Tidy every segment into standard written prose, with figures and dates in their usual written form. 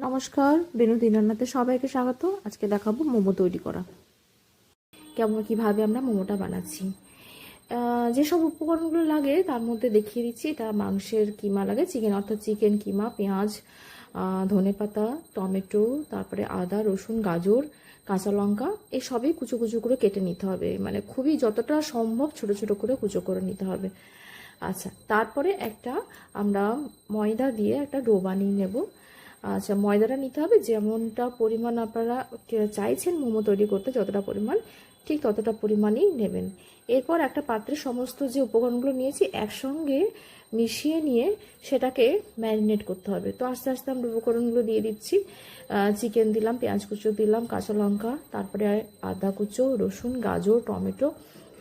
নমস্কার, বিনোদিনী রান্নাতে সবাইকে স্বাগত। আজকে দেখাবো মোমো তৈরি করা, কিভাবে আমরা মোমোটা বানাচ্ছি। যেসব উপকরণগুলো লাগে তার মধ্যে দেখিয়ে দিচ্ছি। এটা মাংসের কিমা লাগে, চিকেন অর্থাৎ চিকেন কিমা, পেঁয়াজ, ধনেপাতা, টমেটো, তারপরে আদা, রসুন, গাজর, কাঁচা লঙ্কা, এই সবই কুচো কুচো করে কেটে নিতে হবে। মানে খুবই যতটা সম্ভব ছোট ছোট করে কুচো করে নিতে হবে। আচ্ছা, তারপরে আমরা ময়দা দিয়ে একটা ডো বানিয়ে নেব। আচ্ছা, ময়দাটা নিতে হবে যেমনটা পরিমাণ আপনারা চাইছেন মোমো তৈরি করতে, যতটা পরিমাণ ঠিক ততটা পরিমাণই নেবেন। এরপর একটা পাত্রে সমস্ত যে উপকরণগুলো নিয়েছি একসঙ্গে মিশিয়ে নিয়ে সেটাকে ম্যারিনেট করতে হবে। তো আস্তে আস্তে আমরা উপকরণগুলো দিয়ে দিচ্ছি। চিকেন দিলাম, পেঁয়াজ কুচো দিলাম, কাঁচা লঙ্কা, তারপরে আদা কুচো, রসুন, গাজর, টমেটো,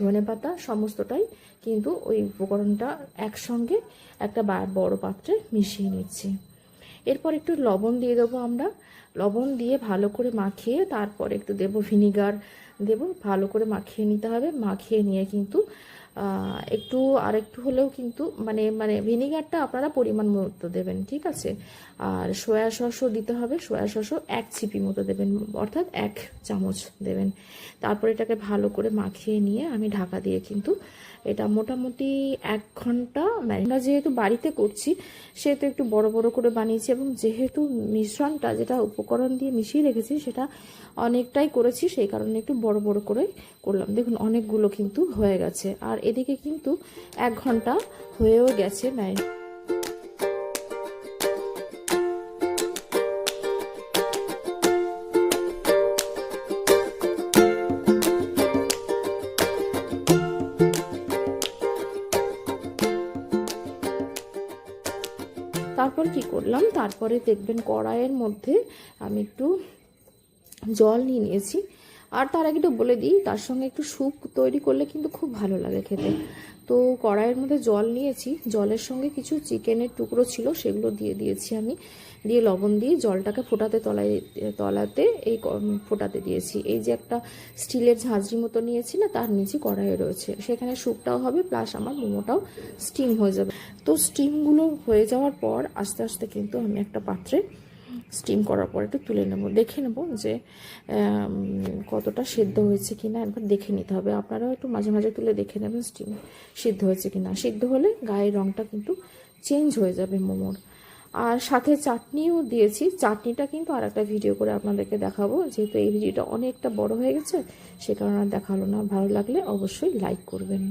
ধনেপাতা, সমস্তটাই কিন্তু ওই উপকরণটা একসঙ্গে একটা বড় পাত্রে মিশিয়ে নিচ্ছি। এরপর একটু লবণ দিয়ে দেবো আমরা। লবণ দিয়ে ভালো করে মাখিয়ে তারপর একটু দেবো ভিনিগার, ভালো করে মাখিয়ে নিতে হবে। মাখিয়ে নিয়ে কিন্তু আরেকটু হলেও কিন্তু মানে মানে ভিনিগারটা আপনারা পরিমাণ মতো দেবেন, ঠিক আছে। আর সয়া সসও দিতে হবে। সয়া সসও 1 চিপি মতো দেবেন, অর্থাৎ 1 চামচ দেবেন। তারপর এটাকে ভালো করে মাখিয়ে নিয়ে আমি ঢাকা দিয়ে কিন্তু এটা মোটামুটি 1 ঘন্টা আমরা যেহেতু বাড়িতে করছি সেহেতু একটু বড় বড় করে বানিয়েছি, এবং যেহেতু মিশ্রণটা যেটা উপকরণ দিয়ে মিশিয়ে রেখেছি সেটা অনেকটাই করেছি, সেই কারণে একটু বড় বড় করে করলাম। দেখুন অনেকগুলো কিন্তু হয়ে গেছে। আর এদিকে কিন্তু 1 ঘন্টা হয়েও গেছে ম্যারিনেট। তারপর কি করলাম, তারপরে দেখবেন কড়াইয়ের মধ্যে আমি একটু জল নিয়ে নিয়েছি। আর তার আগে একটু বলে দিই, তার সঙ্গে একটু স্যুপ তৈরি করলে কিন্তু খুব ভালো লাগে খেতে। তো কড়াইয়ের মধ্যে জল নিয়েছি, জলের সঙ্গে কিছু চিকেনের টুকরো ছিল সেগুলো দিয়ে দিয়েছি আমি। দিয়ে লবণ দিয়ে জলটাকে তলাতে ফোটাতে দিয়েছি। এই যে একটা স্টিলের ঝাঁঝরি মতো নিয়েছি না, তার নিচে কড়াইয়ে রয়েছে, সেখানে স্যুপটাও হবে প্লাস আমার মোমোটাও স্টিম হয়ে যাবে। তো স্টিমগুলো হয়ে যাওয়ার পর আস্তে আস্তে কিন্তু আমি একটা পাত্রে স্টিম করার পর একটু তুলে নেব, দেখে নেব যে কতটা সেদ্ধ হয়েছে কিনা একবার দেখে নিতে হবে। আপনারাও একটু মাঝে মাঝে তুলে দেখে নেবেন স্টিম সিদ্ধ হয়েছে কিনা। সিদ্ধ হলে গায়ের রঙটা কিন্তু চেঞ্জ হয়ে যাবে মোমোর। আর সাথে চাটনিও দিয়েছি। চাটনিটা কিন্তু আর একটা ভিডিও করে আপনাদেরকে দেখাবো, যেহেতু এই ভিডিওটা অনেকটা বড় হয়ে গেছে সে কারণে আর দেখালো না। ভালো লাগলে অবশ্যই লাইক করবেন।